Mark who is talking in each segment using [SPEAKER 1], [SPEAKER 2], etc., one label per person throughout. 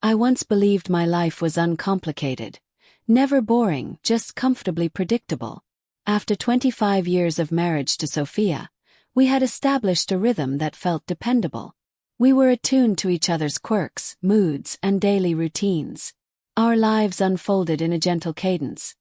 [SPEAKER 1] I once believed my life was uncomplicated. Never boring, just comfortably predictable. After 25 years of marriage to Sophia, we had established a rhythm that felt dependable. We were attuned to each other's quirks, moods, and daily routines. Our lives unfolded in a gentle cadence.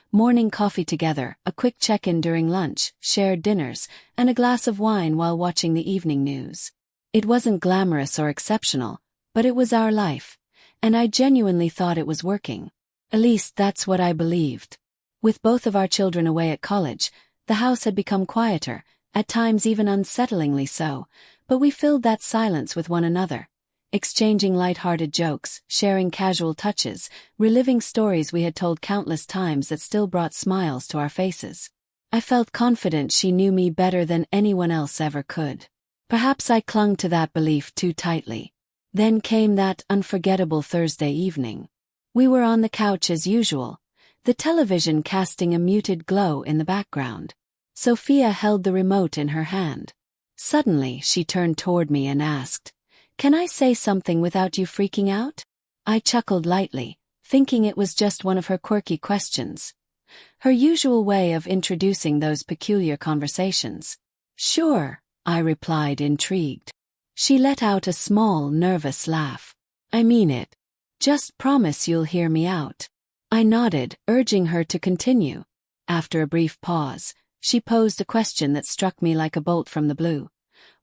[SPEAKER 1] Morning coffee together, a quick check-in during lunch, shared dinners, and a glass of wine while watching the evening news. It wasn't glamorous or exceptional, but it was our life, and I genuinely thought it was working. At least that's what I believed. With both of our children away at college, the house had become quieter, at times even unsettlingly so, but we filled that silence with one another, exchanging light-hearted jokes, sharing casual touches, reliving stories we had told countless times that still brought smiles to our faces. I felt confident she knew me better than anyone else ever could. Perhaps I clung to that belief too tightly. Then came that unforgettable Thursday evening. We were on the couch as usual, the television casting a muted glow in the background. Sophia held the remote in her hand. Suddenly, she turned toward me and asked, "Can I say something without you freaking out?" I chuckled lightly, thinking it was just one of her quirky questions. Her usual way of introducing those peculiar conversations. "Sure," I replied, intrigued. She let out a small, nervous laugh. "I mean it. Just promise you'll hear me out." I nodded, urging her to continue. After a brief pause, she posed a question that struck me like a bolt from the blue.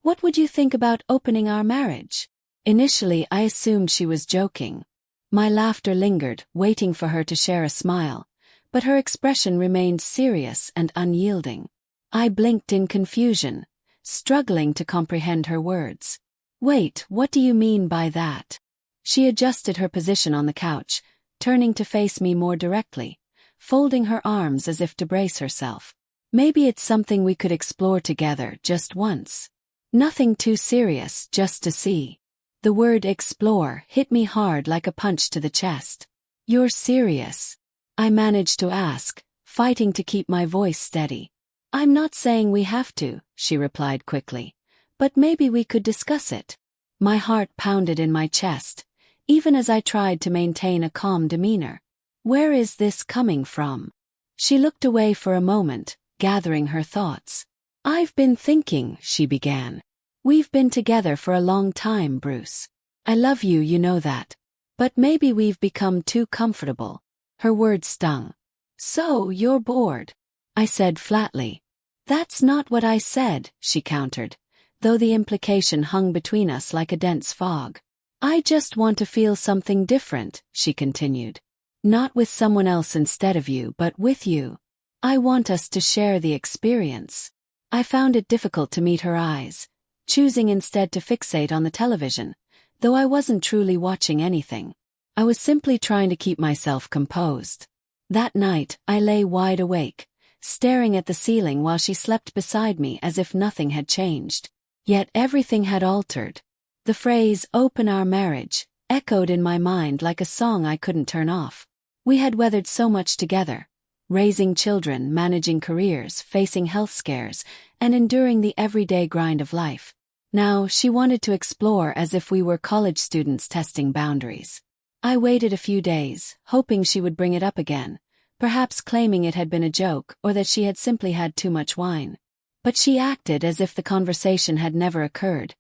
[SPEAKER 1] "What would you think about opening our marriage?" Initially, I assumed she was joking. My laughter lingered, waiting for her to share a smile, but her expression remained serious and unyielding. I blinked in confusion, struggling to comprehend her words. "Wait, what do you mean by that?" She adjusted her position on the couch, turning to face me more directly, folding her arms as if to brace herself. "Maybe it's something we could explore together just once. Nothing too serious, just to see." The word explore hit me hard like a punch to the chest. "You're serious?" I managed to ask, fighting to keep my voice steady. "I'm not saying we have to," she replied quickly, "but maybe we could discuss it." My heart pounded in my chest, even as I tried to maintain a calm demeanor. "Where is this coming from?" She looked away for a moment, gathering her thoughts. "I've been thinking," she began. "We've been together for a long time, Bruce. I love you, you know that. But maybe we've become too comfortable." Her words stung. "So, you're bored?" I said flatly. "That's not what I said," she countered, though the implication hung between us like a dense fog. "I just want to feel something different," she continued. "Not with someone else instead of you, but with you. I want us to share the experience." I found it difficult to meet her eyes, choosing instead to fixate on the television, though I wasn't truly watching anything. I was simply trying to keep myself composed. That night, I lay wide awake, staring at the ceiling while she slept beside me as if nothing had changed. Yet everything had altered. The phrase, "open our marriage," echoed in my mind like a song I couldn't turn off. We had weathered so much together, raising children, managing careers, facing health scares, and enduring the everyday grind of life. Now, she wanted to explore as if we were college students testing boundaries. I waited a few days, hoping she would bring it up again, perhaps claiming it had been a joke or that she had simply had too much wine. But she acted as if the conversation had never occurred,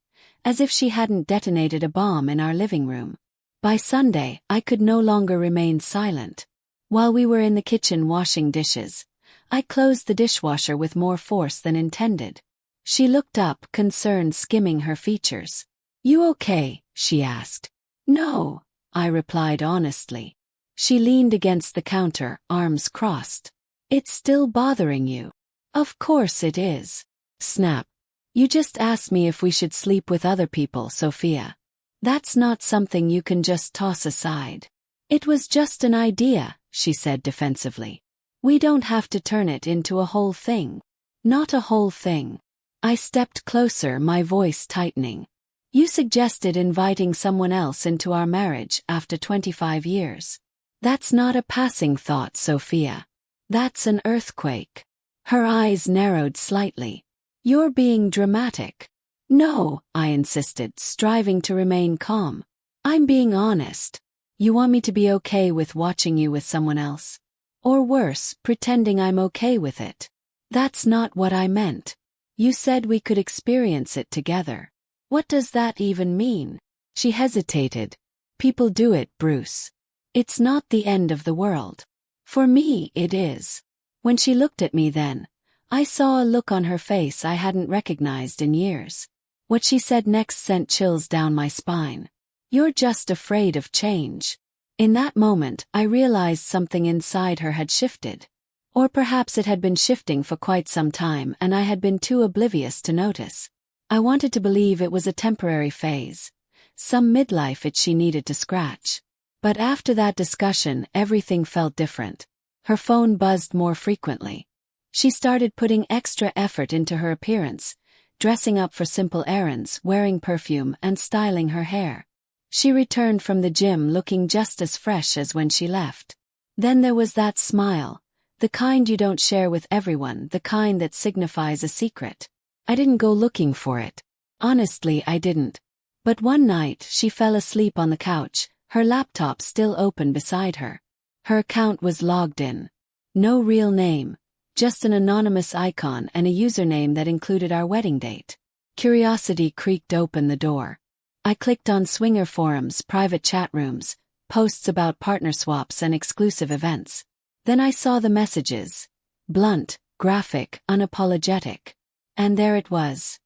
[SPEAKER 1] as if she hadn't detonated a bomb in our living room. By Sunday, I could no longer remain silent. While we were in the kitchen washing dishes, I closed the dishwasher with more force than intended. She looked up, concern skimming her features. "You okay?" she asked. "No," I replied honestly. She leaned against the counter, arms crossed. "It's still bothering you?" "Of course it is." Snap. "You just asked me if we should sleep with other people, Sophia. That's not something you can just toss aside." "It was just an idea," she said defensively. "We don't have to turn it into a whole thing." "Not a whole thing." I stepped closer, my voice tightening. "You suggested inviting someone else into our marriage after 25 years. That's not a passing thought, Sophia. That's an earthquake." Her eyes narrowed slightly. "You're being dramatic." "No," I insisted, striving to remain calm. "I'm being honest. You want me to be okay with watching you with someone else? Or worse, pretending I'm okay with it? That's not what I meant. You said we could experience it together. What does that even mean? She hesitated. People do it, Bruce. It's not the end of the world. For me, it is. When she looked at me then, I saw a look on her face I hadn't recognized in years. What she said next sent chills down my spine. You're just afraid of change. In that moment, I realized something inside her had shifted. Or perhaps it had been shifting for quite some time and I had been too oblivious to notice. I wanted to believe it was a temporary phase. Some midlife itch she needed to scratch. But after that discussion, everything felt different. Her phone buzzed more frequently. She started putting extra effort into her appearance, dressing up for simple errands, wearing perfume, and styling her hair. She returned from the gym looking just as fresh as when she left. Then there was that smile, the kind you don't share with everyone, the kind that signifies a secret. I didn't go looking for it. Honestly, I didn't. But one night, she fell asleep on the couch, her laptop still open beside her. Her account was logged in. No real name, just an anonymous icon and a username that included our wedding date. Curiosity creaked open the door. I clicked on swinger forums, private chat rooms, posts about partner swaps and exclusive events. Then I saw the messages. Blunt, graphic, unapologetic. And there it was.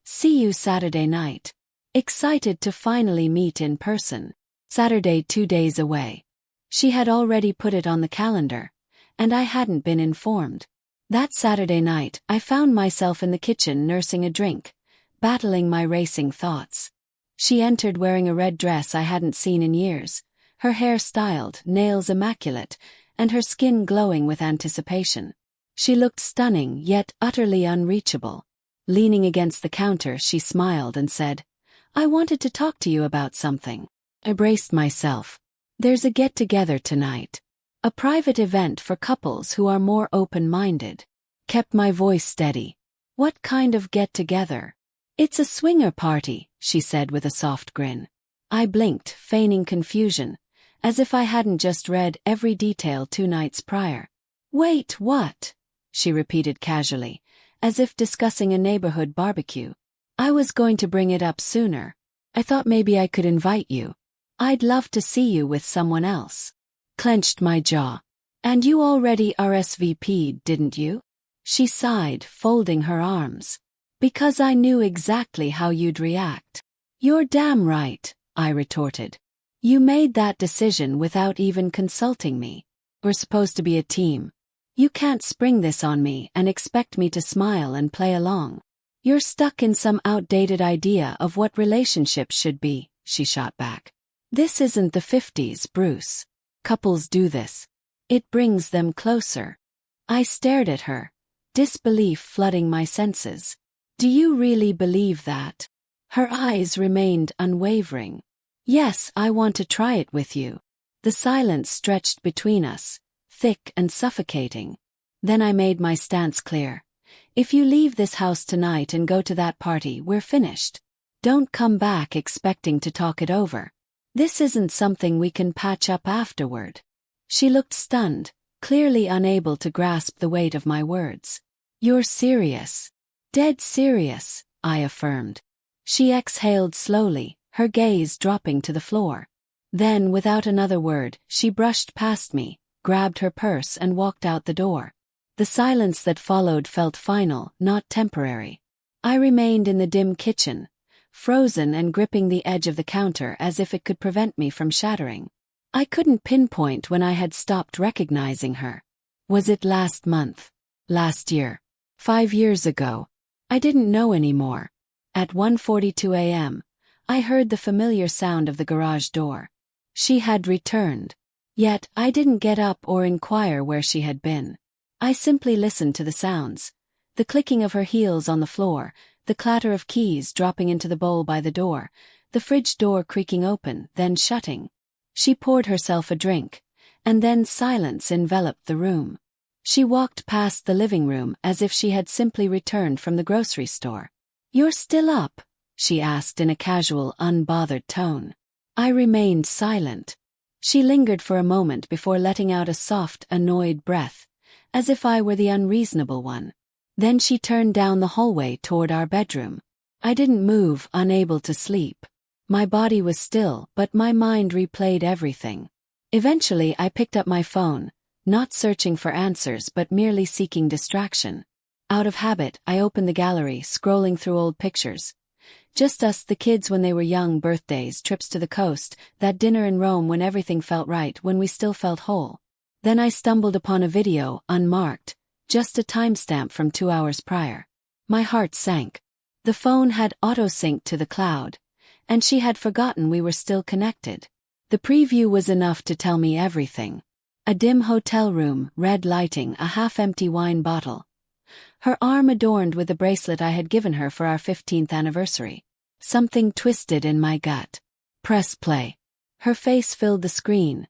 [SPEAKER 1] See you Saturday night. Excited to finally meet in person. Saturday 2 days away. She had already put it on the calendar, and I hadn't been informed. That Saturday night, I found myself in the kitchen nursing a drink, battling my racing thoughts. She entered wearing a red dress I hadn't seen in years, her hair styled, nails immaculate, and her skin glowing with anticipation. She looked stunning, yet utterly unreachable. Leaning against the counter, she smiled and said, "I wanted to talk to you about something." I braced myself. There's a get-together tonight. A private event for couples who are more open-minded. Kept my voice steady. What kind of get-together? It's a swinger party, she said with a soft grin. I blinked, feigning confusion, as if I hadn't just read every detail 2 nights prior. Wait, what? She repeated casually, as if discussing a neighborhood barbecue. I was going to bring it up sooner. I thought maybe I could invite you. I'd love to see you with someone else. Clenched my jaw. And you already RSVP'd, didn't you? She sighed, folding her arms. Because I knew exactly how you'd react. You're damn right, I retorted. You made that decision without even consulting me. We're supposed to be a team. You can't spring this on me and expect me to smile and play along. You're stuck in some outdated idea of what relationships should be, she shot back. This isn't the 50s, Bruce. Couples do this. It brings them closer. I stared at her, disbelief flooding my senses. Do you really believe that? Her eyes remained unwavering. Yes, I want to try it with you. The silence stretched between us, thick and suffocating. Then I made my stance clear. If you leave this house tonight and go to that party, we're finished. Don't come back expecting to talk it over. This isn't something we can patch up afterward. She looked stunned, clearly unable to grasp the weight of my words. You're serious. Dead serious, I affirmed. She exhaled slowly, her gaze dropping to the floor. Then, without another word, she brushed past me, grabbed her purse and walked out the door. The silence that followed felt final, not temporary. I remained in the dim kitchen, frozen and gripping the edge of the counter as if it could prevent me from shattering. I couldn't pinpoint when I had stopped recognizing her. Was it last month? Last year? 5 years ago? I didn't know anymore. At 1:42 a.m., I heard the familiar sound of the garage door. She had returned. Yet, I didn't get up or inquire where she had been. I simply listened to the sounds. The clicking of her heels on the floor, the clatter of keys dropping into the bowl by the door, the fridge door creaking open, then shutting. She poured herself a drink, and then silence enveloped the room. She walked past the living room as if she had simply returned from the grocery store. "You're still up?" she asked in a casual, unbothered tone. I remained silent. She lingered for a moment before letting out a soft, annoyed breath, as if I were the unreasonable one. Then she turned down the hallway toward our bedroom. I didn't move, unable to sleep. My body was still, but my mind replayed everything. Eventually, I picked up my phone, not searching for answers but merely seeking distraction. Out of habit, I opened the gallery, scrolling through old pictures. Just us, the kids when they were young, birthdays, trips to the coast, that dinner in Rome when everything felt right, when we still felt whole. Then I stumbled upon a video, unmarked, just a timestamp from 2 hours prior. My heart sank. The phone had auto-synced to the cloud, and she had forgotten we were still connected. The preview was enough to tell me everything. A dim hotel room, red lighting, a half-empty wine bottle. Her arm adorned with the bracelet I had given her for our 15th anniversary. Something twisted in my gut. Press play. Her face filled the screen.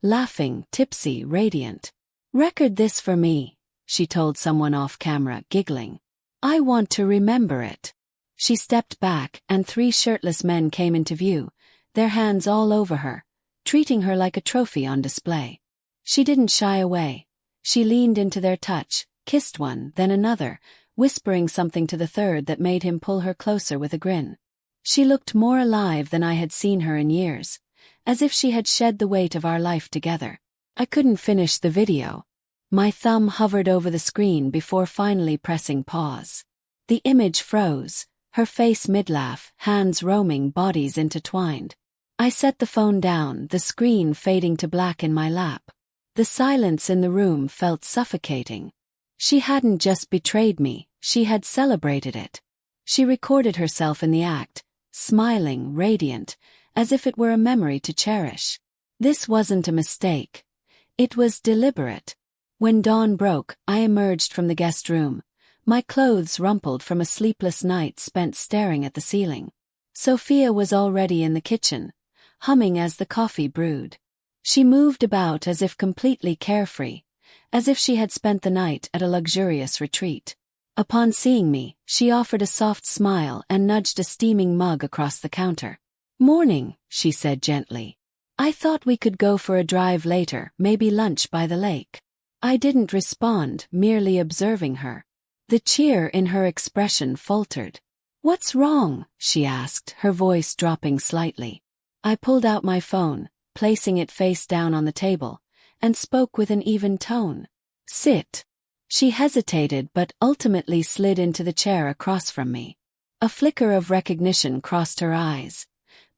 [SPEAKER 1] Laughing, tipsy, radiant. "Record this for me," she told someone off camera, giggling. "I want to remember it." She stepped back, and 3 shirtless men came into view, their hands all over her, treating her like a trophy on display. She didn't shy away. She leaned into their touch, kissed one, then another, whispering something to the third that made him pull her closer with a grin. She looked more alive than I had seen her in years, as if she had shed the weight of our life together. I couldn't finish the video. My thumb hovered over the screen before finally pressing pause. The image froze, her face mid-laugh, hands roaming, bodies intertwined. I set the phone down, the screen fading to black in my lap. The silence in the room felt suffocating. She hadn't just betrayed me, she had celebrated it. She recorded herself in the act, smiling, radiant, as if it were a memory to cherish. This wasn't a mistake. It was deliberate. When dawn broke, I emerged from the guest room, my clothes rumpled from a sleepless night spent staring at the ceiling. Sophia was already in the kitchen, humming as the coffee brewed. She moved about as if completely carefree, as if she had spent the night at a luxurious retreat. Upon seeing me, she offered a soft smile and nudged a steaming mug across the counter. "Morning," she said gently. "I thought we could go for a drive later, maybe lunch by the lake." I didn't respond, merely observing her. The cheer in her expression faltered. "What's wrong?" she asked, her voice dropping slightly. I pulled out my phone, placing it face down on the table, and spoke with an even tone. "Sit." She hesitated but ultimately slid into the chair across from me. A flicker of recognition crossed her eyes.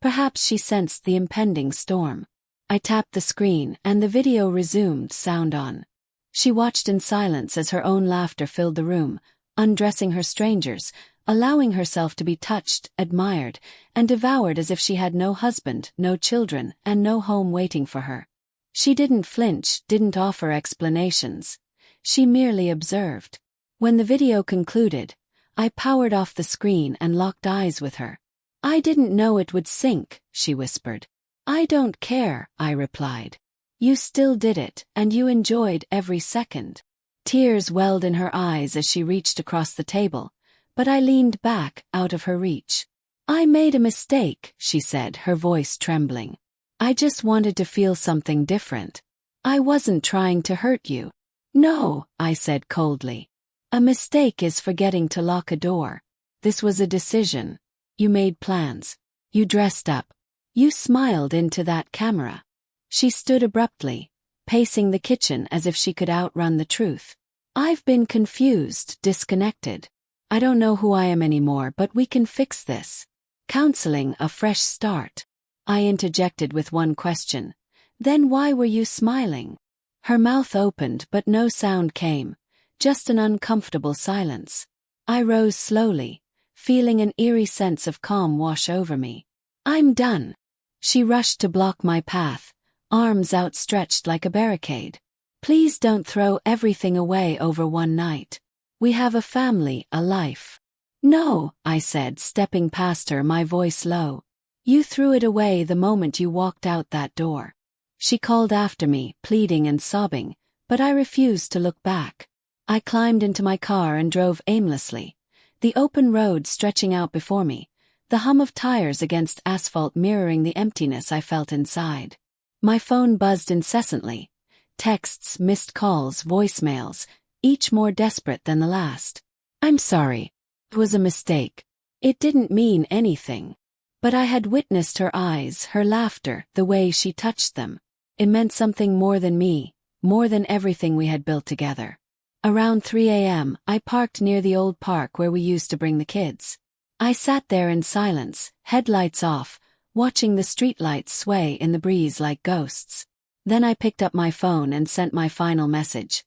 [SPEAKER 1] Perhaps she sensed the impending storm. I tapped the screen and the video resumed, sound on. She watched in silence as her own laughter filled the room, undressing her strangers, allowing herself to be touched, admired, and devoured as if she had no husband, no children, and no home waiting for her. She didn't flinch, didn't offer explanations. She merely observed. When the video concluded, I powered off the screen and locked eyes with her. "I didn't know it would sync," she whispered. "I don't care," I replied. "You still did it, and you enjoyed every second." Tears welled in her eyes as she reached across the table, but I leaned back, out of her reach. "I made a mistake," she said, her voice trembling. "I just wanted to feel something different. I wasn't trying to hurt you." "No," I said coldly. "A mistake is forgetting to lock a door. This was a decision. You made plans. You dressed up. You smiled into that camera." She stood abruptly, pacing the kitchen as if she could outrun the truth. "I've been confused, disconnected. I don't know who I am anymore, but we can fix this. Counseling, a fresh start." I interjected with one question. "Then why were you smiling?" Her mouth opened but no sound came, just an uncomfortable silence. I rose slowly, feeling an eerie sense of calm wash over me. "I'm done." She rushed to block my path, arms outstretched like a barricade. "Please don't throw everything away over one night. We have a family, a life." "No," I said, stepping past her, my voice low. "You threw it away the moment you walked out that door." She called after me, pleading and sobbing, but I refused to look back. I climbed into my car and drove aimlessly, the open road stretching out before me, the hum of tires against asphalt mirroring the emptiness I felt inside. My phone buzzed incessantly. Texts, missed calls, voicemails, each more desperate than the last. I'm sorry. It was a mistake. It didn't mean anything. But I had witnessed her eyes, her laughter, the way she touched them. It meant something more than me, more than everything we had built together. Around 3 a.m., I parked near the old park where we used to bring the kids. I sat there in silence, headlights off, watching the streetlights sway in the breeze like ghosts. Then I picked up my phone and sent my final message.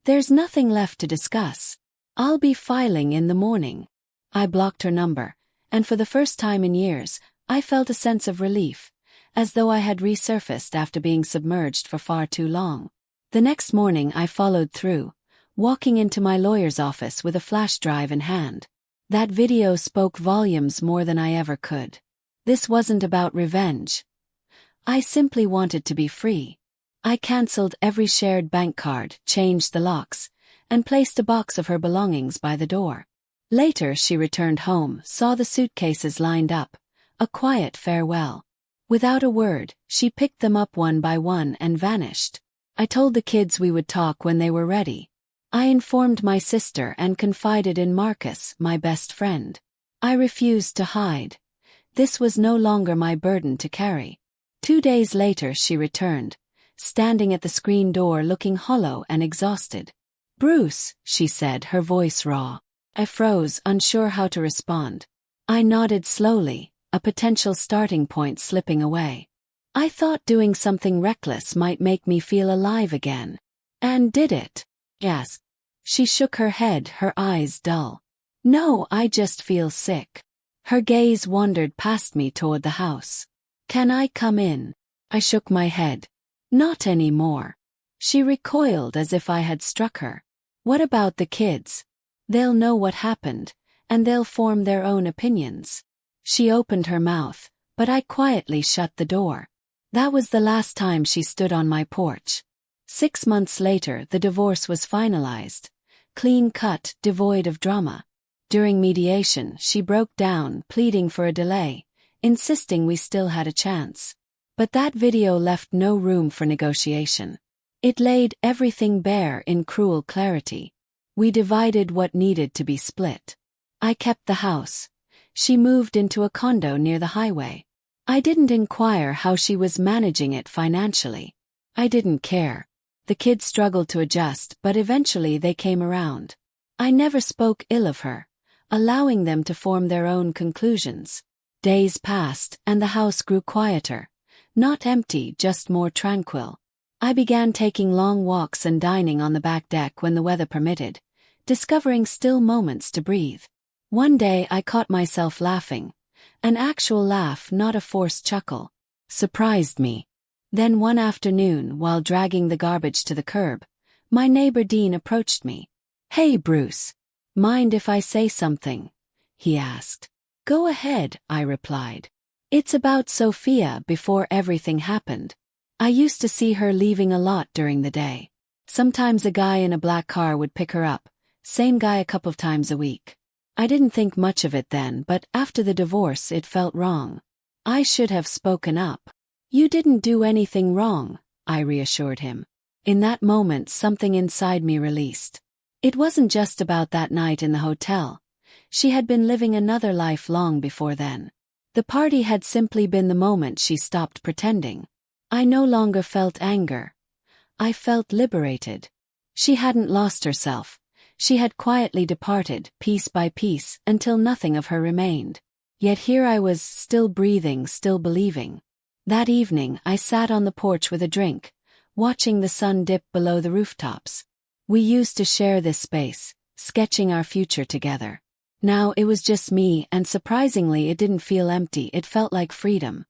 [SPEAKER 1] There's nothing left to discuss. I'll be filing in the morning. I blocked her number, and for the first time in years, I felt a sense of relief, as though I had resurfaced after being submerged for far too long. The next morning I followed through, walking into my lawyer's office with a flash drive in hand. That video spoke volumes more than I ever could. This wasn't about revenge. I simply wanted to be free. I cancelled every shared bank card, changed the locks, and placed a box of her belongings by the door. Later she returned home, saw the suitcases lined up, a quiet farewell. Without a word, she picked them up one by one and vanished. I told the kids we would talk when they were ready. I informed my sister and confided in Marcus, my best friend. I refused to hide. This was no longer my burden to carry. 2 days later she returned, standing at the screen door looking hollow and exhausted. "Bruce," she said, her voice raw. I froze, unsure how to respond. I nodded slowly, a potential starting point slipping away. I thought doing something reckless might make me feel alive again. And did it? Yes. She shook her head, her eyes dull. No, I just feel sick. Her gaze wandered past me toward the house. Can I come in? I shook my head. Not anymore. She recoiled as if I had struck her. What about the kids? They'll know what happened, and they'll form their own opinions. She opened her mouth, but I quietly shut the door. That was the last time she stood on my porch. 6 months later, the divorce was finalized. Clean-cut, devoid of drama. During mediation, she broke down, pleading for a delay, insisting we still had a chance. But that video left no room for negotiation. It laid everything bare in cruel clarity. We divided what needed to be split. I kept the house. She moved into a condo near the highway. I didn't inquire how she was managing it financially. I didn't care. The kids struggled to adjust, but eventually they came around. I never spoke ill of her, allowing them to form their own conclusions. Days passed, and the house grew quieter. Not empty, just more tranquil. I began taking long walks and dining on the back deck when the weather permitted, discovering still moments to breathe. One day I caught myself laughing. An actual laugh, not a forced chuckle. Surprised me. Then one afternoon, while dragging the garbage to the curb, my neighbor Dean approached me. "Hey Bruce. Mind if I say something?" he asked. "Go ahead," I replied. "It's about Sophia before everything happened. I used to see her leaving a lot during the day. Sometimes a guy in a black car would pick her up, same guy a couple of times a week. I didn't think much of it then, but after the divorce it felt wrong. I should have spoken up." "You didn't do anything wrong," I reassured him. In that moment something inside me released. It wasn't just about that night in the hotel. She had been living another life long before then. The party had simply been the moment she stopped pretending. I no longer felt anger. I felt liberated. She hadn't lost herself. She had quietly departed, piece by piece, until nothing of her remained. Yet here I was, still breathing, still believing. That evening I sat on the porch with a drink, watching the sun dip below the rooftops. We used to share this space, sketching our future together. Now it was just me, and surprisingly it didn't feel empty, it felt like freedom.